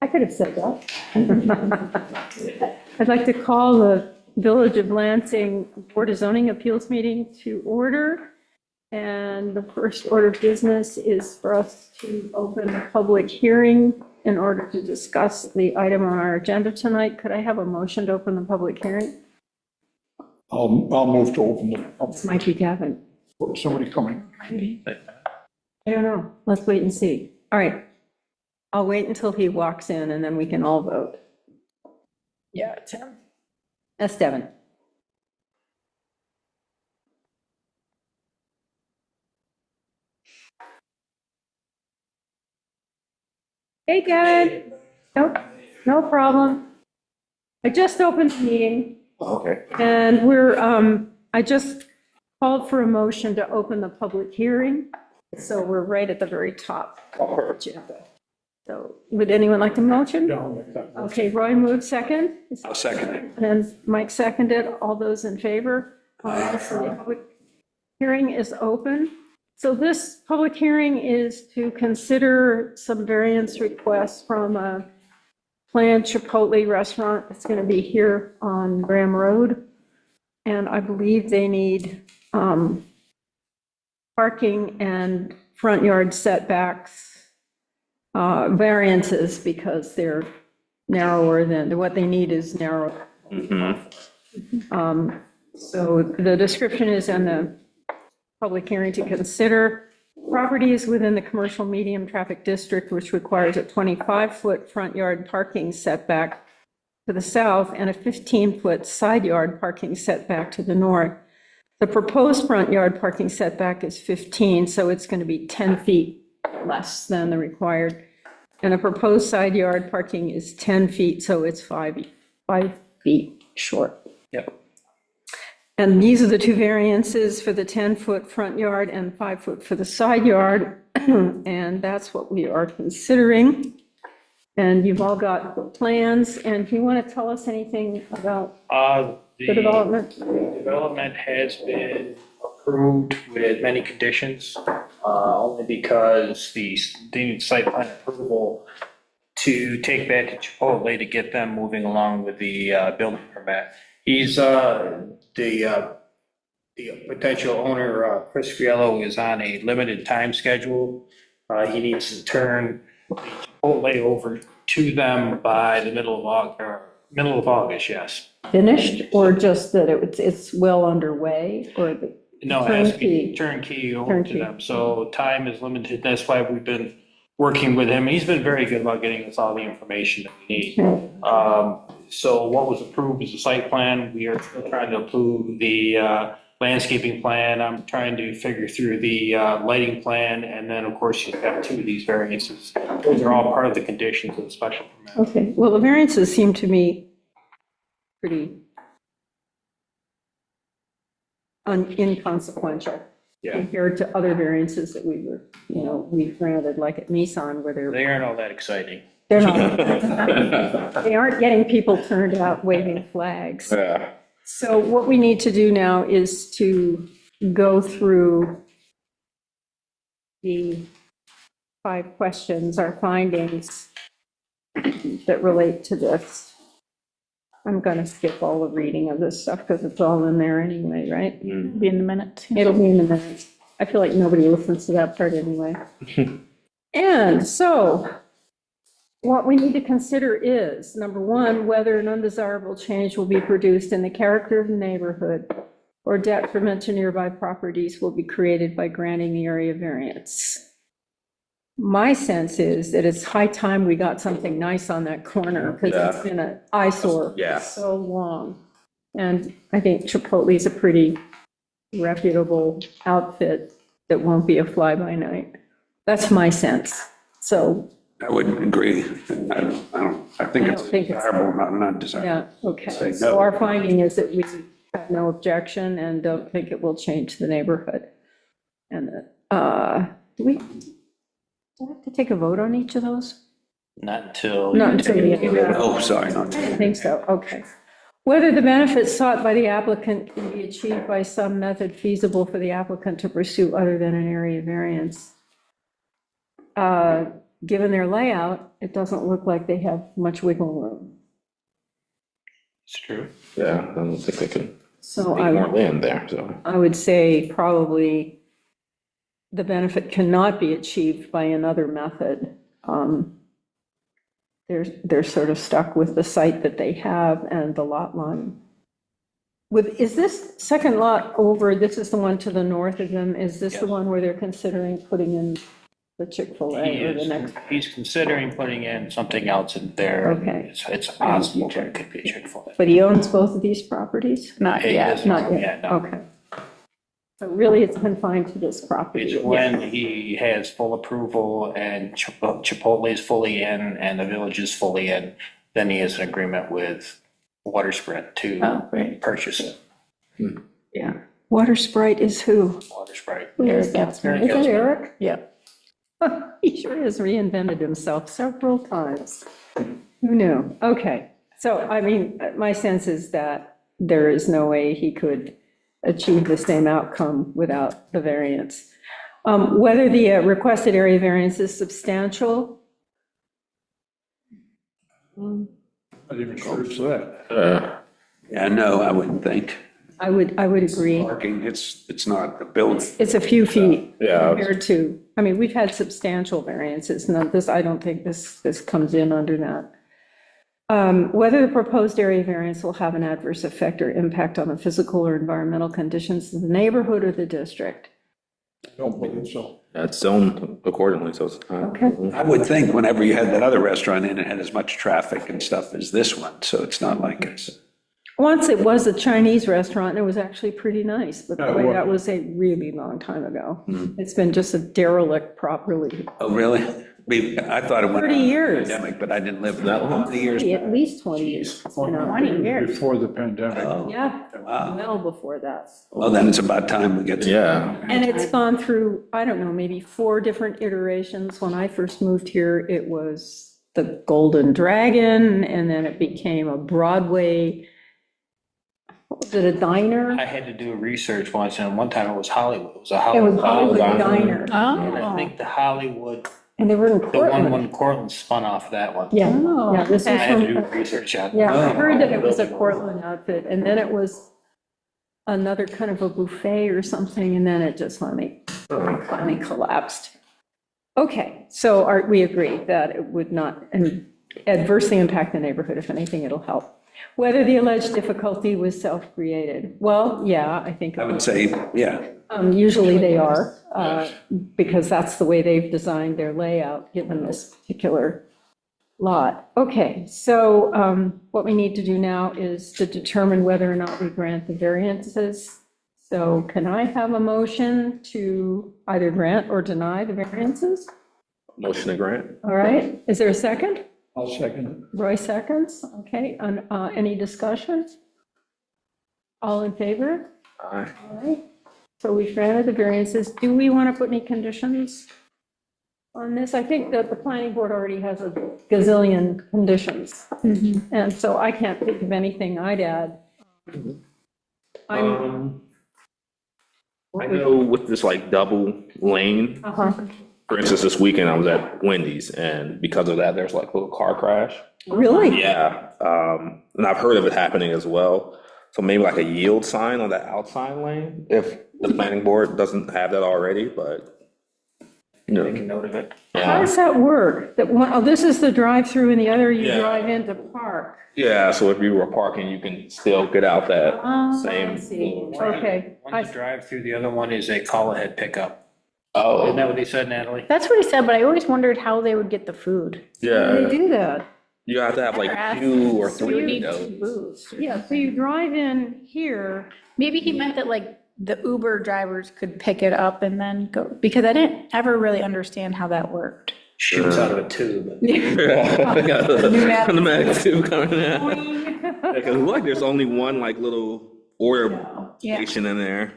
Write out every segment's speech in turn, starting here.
I could have said that. I'd like to call the Village of Lansing Board of Zoning Appeals meeting to order. And the first order of business is for us to open a public hearing in order to discuss the item on our agenda tonight. Could I have a motion to open the public hearing? I'll move to open the, This might be Gavin. somebody coming. I don't know. Let's wait and see. All right. I'll wait until he walks in and then we can all vote. Yeah, it's him. That's Devin. Hey, Gavin. Nope, no problem. I just opened the meeting. Okay. And I just called for a motion to open the public hearing. So we're right at the very top of the agenda. So would anyone like to motion? Okay, Roy moved second. I'll second it. And Mike seconded. All those in favor? So the public hearing is open. So this public hearing is to consider some variance requests from a planned Chipotle restaurant that's going to be here on Graham Road. And I believe they need parking and front yard setbacks variances because they're narrower than, what they need is narrower. So the description is in the public hearing to consider properties within the commercial medium traffic district, which requires a 25-foot front yard parking setback to the south and a 15-foot side yard parking setback to the north. The proposed front yard parking setback is 15, so it's going to be 10 feet less than the required. And the proposed side yard parking is 10 feet, so it's 5 feet short. Yep. And these are the two variances for the 10-foot front yard and 5 foot for the side yard. And that's what we are considering. And you've all got the plans. And do you want to tell us anything about the development? The development has been approved with many conditions, only because they need site plan approval to take that to Chipotle to get them moving along with the building permit. He's, the potential owner, Chris Fiello, is on a limited time schedule. He needs to turn Chipotle over to them by the middle of August, yes. Finished, or just that it's well underway, or the No, it has to be turnkey over to them, so time is limited, that's why we've been working with him, he's been very good about getting us all the information that we need. So what was approved is a site plan, we are still trying to approve the landscaping plan, I'm trying to figure through the lighting plan, and then, of course, you have two of these variances. Those are all part of the conditions of the special permit. Okay, well, the variances seem to me pretty inconsequential compared to other variances that we granted, like at Nissan, where They aren't all that exciting. they're not, they aren't getting people turned out waving flags. Yeah. So what we need to do now is to go through the 5 questions, our findings that relate to this. I'm going to skip all the reading of this stuff because it's all in there anyway, right? Be in the minutes. It'll be in the minutes. I feel like nobody listens to that part anyway. And so what we need to consider is, number one, whether an undesirable change will be produced in the character of the neighborhood or detriment to nearby properties will be created by granting the area variance. My sense is that it's high time we got something nice on that corner because it's been an eyesore for so long. And I think Chipotle is a pretty reputable outfit that won't be a fly-by-night. That's my sense. So I would agree. I think I it's don't think it's- desirable, not desirable. yeah, okay. Say no. So our finding is that we have no objection and don't think it will change the neighborhood. And do we have to take a vote on each of those? Not until. Not until the end. Oh, sorry, not. I think so, okay. Whether the benefits sought by the applicant can be achieved by some method feasible for the applicant to pursue other than an area variance. given their layout, it doesn't look like they have much wiggle room. It's true. Yeah, I don't think they can So make more land there, so. I would say probably the benefit cannot be achieved by another method. They're sort of stuck with the site that they have and the lot line. Is this second lot over, this is the one to the north of them, is this the Yes. one where they're considering putting in the Chick-fil-A or the next? He's considering putting in something else in there. Okay. It's possible that it could be Chick-fil-A. But he owns both of these properties? Not He yet. is- Not Yeah, yet, no. okay. So really, it's confined to this property? It's when he has full approval and Chipotle is fully in and the village is fully in, then he has an agreement with Water Sprite to Oh, right. purchase it. Yeah. Water Sprite is who? Water Sprite. Who is Eric that? Gatsby. Is it Eric? Yeah. He sure has reinvented himself several times. Who knew? Okay, so I mean, my sense is that there is no way he could achieve the same outcome without the variance. Whether the requested area variance is substantial? Not even close to that. Yeah, no, I wouldn't think. I would agree. Parking, it's not a building. It's a few feet Yeah. compared to, I mean, we've had substantial variances, not this, I don't think this comes in under that. Whether the proposed area variance will have an adverse effect or impact on the physical or environmental conditions of the neighborhood or the district. I don't believe so. It's zoned accordingly, so it's not. Okay. I would think whenever you had that other restaurant in, it had as much traffic and stuff as this one, so it's not like it's. Once it was a Chinese restaurant, and it was actually pretty nice, but Yeah, it boy, was. that was a really long time ago. It's been just a derelict properly. Oh, really? I thought it went. 30 years. Pandemic, but I didn't live that long. How many years? At least 20 years. you know. 20 years. Before the pandemic. Oh, Yeah, wow. well before that. Well, then it's about time we get to. Yeah, And it's gone through, I don't know, maybe 4 different iterations. When I first moved here, it was the Golden Dragon, and then it became a Broadway, what was it, a diner? I had to do research once, and one time it was Hollywood. It was a It was Hollywood. Hollywood Diner. Diner. And I think the Hollywood, And they were in the one Portland. when Cortland spun off that one. Yeah, Oh, yeah, this I was had to do from, research on. yeah, I Oh. heard that it was a Portland outfit, and then it was another kind of a buffet or something, and then it just finally collapsed. Okay, so we agree that it would not adversely impact the neighborhood. If anything, it'll help. Whether the alleged difficulty was self-created. Well, yeah, I think. I would say, yeah. Usually they are, because that's the way they've designed their layout, given this particular lot. Okay, so what we need to do now is to determine whether or not we grant the variances. So can I have a motion to either grant or deny the variances? motion to grant. All right, is there a second? I'll second Roy seconds, okay, any discussion? All in favor? Aye. All right, so we've granted the variances. Do we want to put any conditions on this? I think that the planning board already has a gazillion conditions. And so I can't think of anything I'd add. I know with this like double lane, Uh-huh. for instance, this weekend I was at Wendy's and because of that, there's like a little car crash. Really? Yeah, and I've heard of it happening as well. So maybe like a yield sign on that outside lane, if the planning board doesn't have that already, but, you Make a know, note of it. How yeah. does that work? That one, oh, this is the drive-through and the other you Yeah. drive into park. Yeah, so if you were parking, you can still get out that Oh, same. I see. little- Okay. One's a drive-through, the other one is a call-ahead pickup. Oh, Isn't that what they said, Natalie? That's what he said, but I always wondered how they would get the food. They yeah, do that. you have to have like Ask- 2 or so 3 you need windows. 2 booths. Yeah, so you drive in here. Maybe he meant that like the Uber drivers could pick it up and then go, because I didn't ever really understand how that worked. Shoots out of a tube. Yeah. Pneumatic tube coming out. Because like there's only one like little order Yeah. station in there.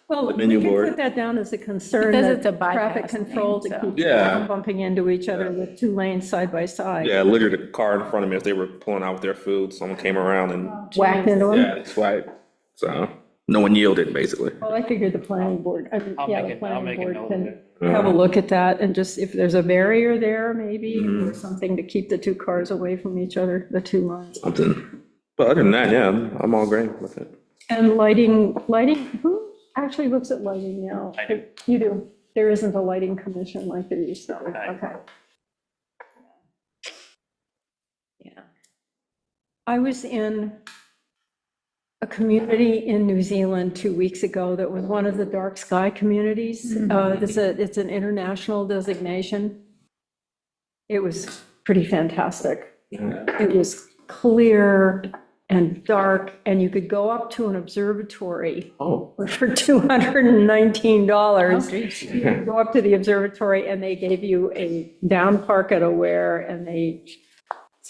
Well, The we menu can board. put that down as a concern, Because that it's a bypass traffic control to lane, keep so. Yeah. people from bumping into each other with 2 lanes side by side. Yeah, literally the car in front of me as they were pulling out with their food, someone came around and Whacked into them. yeah, they swiped. So no one yielded basically. Well, I figured the planning board, I'll yeah, make the it, I'll planning make a board note of can it. have a look at that and just, if there's a barrier there, maybe, or something to keep the two cars away from each other, the two lines. Something. But other than that, yeah, I'm all great with it. And lighting, who actually looks at lighting now? I do. You do. There isn't a lighting commission like there used to be. Okay. Okay. Yeah. I was in a community in New Zealand 2 weeks ago that was one of the dark sky communities. It's an international designation. It was pretty fantastic. It was clear and dark, and you could go up to an observatory Oh. for $219. geez. You could go up to the observatory, and they gave you a down parka to wear, and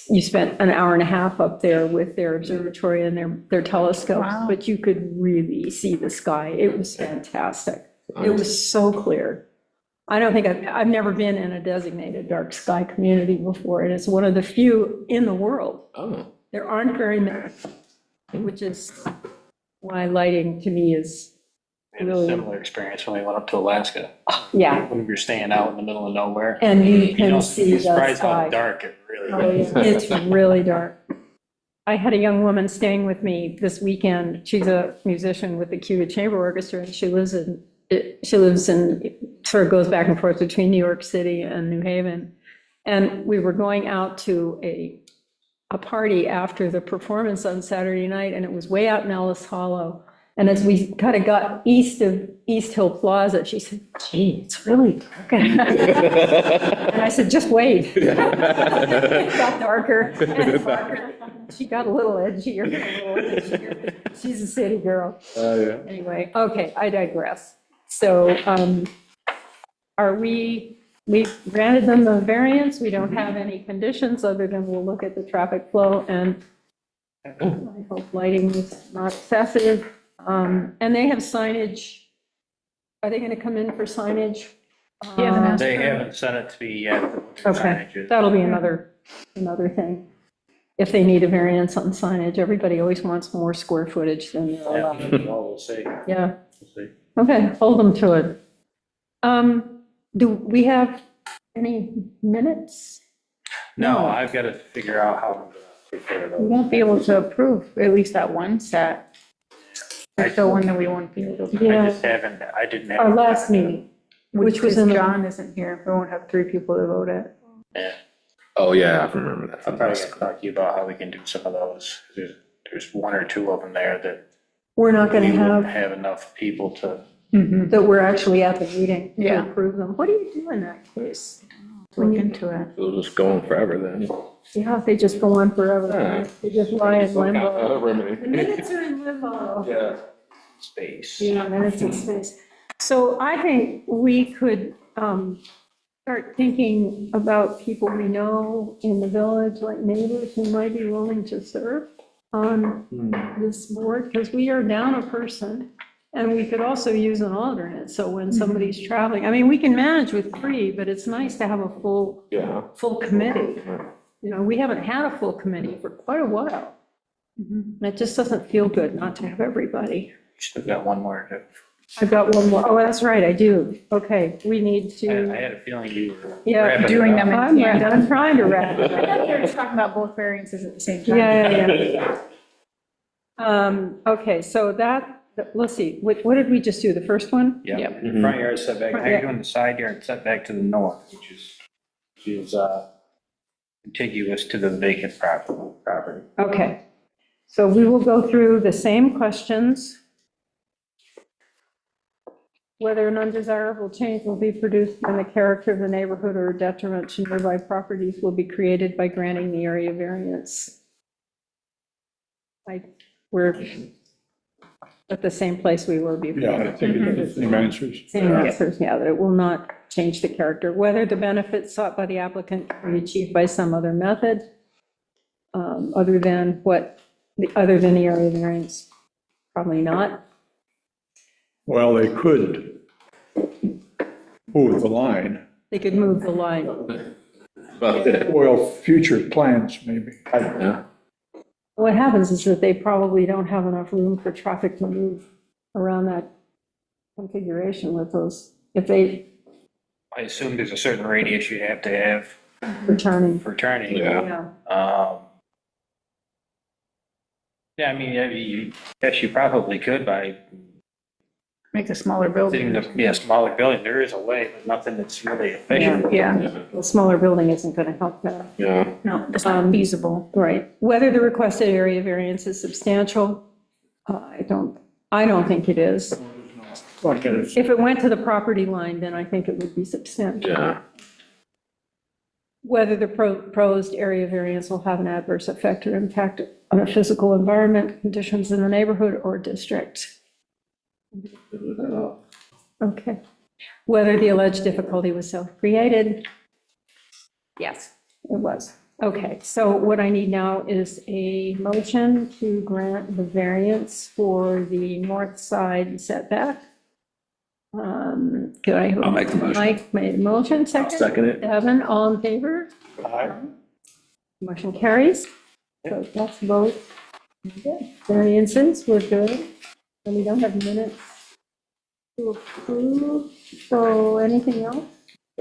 you spent an hour and a half up there with their observatory and their telescopes, Wow. but you could really see the sky. It was fantastic. It was so clear. I don't think I've never been in a designated dark sky community before, and it's one of the few in the world. Oh. There aren't very many, which is why lighting to me is We had a really, similar experience when we went up to Alaska, yeah. when we were staying out in the middle of nowhere. And you You can know, see you're the surprised how sky. dark it really Oh, is. yeah. It's really dark. I had a young woman staying with me this weekend. She's a musician with the Cuba Chamber Orchestra, and she lives in, sort of goes back and forth between New York City and New Haven. And we were going out to a party after the performance on Saturday night, and it was way out in Ellis Hollow. And as we kind of got east of East Hill Plaza, she said, gee, it's really dark. And I said, just wait. It got darker and darker. She got a little edgier, She's a city girl. Yeah. Anyway, okay, I digress. So we granted them the variance, we don't have any conditions other than we'll look at the traffic flow, and I hope lighting is not excessive. And they have signage, are they gonna come in for signage? Yeah, the master- They haven't sent it to me yet. Okay, Signages. that'll be another thing. If they need a variance on signage, everybody always wants more square footage than they're Yeah, allowed. well, we'll see. Yeah, We'll see. okay, hold them to it. Do we have any minutes? No, I've got to figure out how I'm going to take care of We those. won't be able to approve at least that one set. There's still one that we won't be able to, Yeah. I just haven't, I didn't have. Our last meeting, which was in the. John isn't here. We won't have 3 people to vote it. Yeah, Oh, yeah, I remember that. I'm probably going to talk to you about how we can do some of those. There's 1 or 2 of them there that We're not we going to wouldn't have, have enough people to. that we're actually at the meeting to Yeah. approve them. What do you do in that case? Look into it. It'll just go on forever then. Yeah, they just go on forever. Yeah. They just lie in limbo. The Remedy. minutes are in limbo. Yeah. Space. Yeah, minutes in space. So I think we could start thinking about people we know in the village, like neighbors who might be willing to serve on this board, because we are down a person, and we could also use an alternate, so when somebody's traveling, I mean, we can manage with 3, but it's nice to have a full committee. You know, we haven't had a full committee for quite a while. It just doesn't feel good not to have everybody. Still got 1 more. I've got one more. Oh, that's right, I do. Okay, we need I to, had a feeling you were. Yeah, wrapping it doing up. them in I'm trying to wrap it I up. thought you were talking about both variances at the same time. Yeah. Okay, so let's see, what did we just do, the first one? Yeah, Yep. front yard setback, now you're doing the side yard setback to the north, which is contiguous to the vacant property. Okay, so we will go through the same questions. Whether an undesirable change will be produced in the character of the neighborhood or a detriment to nearby properties will be created by granting the area variance. We're at the same place we were before. Yeah, I think it's the same answers. Same answers, yeah, that it will not change the character. Whether the benefits sought by the applicant can be achieved by some other method, other than the area variance, probably not. Well, they could move the line. They could move the line. Well, future plans, maybe. Yeah. What happens is that they probably don't have enough room for traffic to move around that configuration with those. If they I assume there's a certain radius you have to have Returning. for turning. Yeah. Yeah. Yeah, I guess you probably could by Make a smaller sitting building. the, smaller building, there is a way, but nothing that's really efficient. Yeah, The smaller building isn't going to help that. Yeah. no, it's not feasible. Right. Whether the requested area variance is substantial, I don't think it is. If it went to the property line, then I think it would be substantial. Yeah. Whether the proposed area variance will have an adverse effect or impact on the physical environment, conditions in the neighborhood or district. Okay. Whether the alleged difficulty was self-created. Yes, it was. Okay, so what I need now is a motion to grant the variance for the north side setback. Could I have? I'll make the motion. Mike made a motion, second? Second it. Evan, all in favor? Motion carries. So that's both. Variances, we're good. And we don't have minutes to approve. So anything else?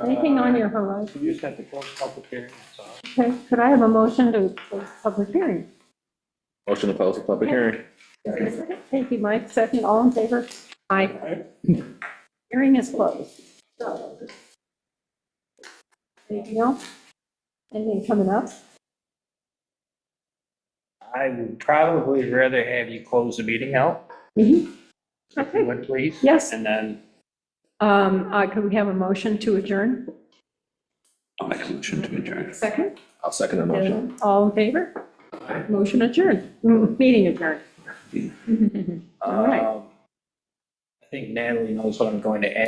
Anything on your horizon? You just have to close the public hearing, that's all. Okay, could I have a motion to close public hearing? Motion to close the public hearing. Thank you, Mike. Second, all in favor? Aye. Hearing is closed. So, anything else? Anything coming up? I would probably rather have you close the meeting out, if you Okay, would please. yes. And then, Could we have a motion to adjourn? I'll make a motion to adjourn. Second? I'll second the motion. All in favor? Motion adjourned. Meeting adjourned. All right. I think Natalie knows what I'm going to add.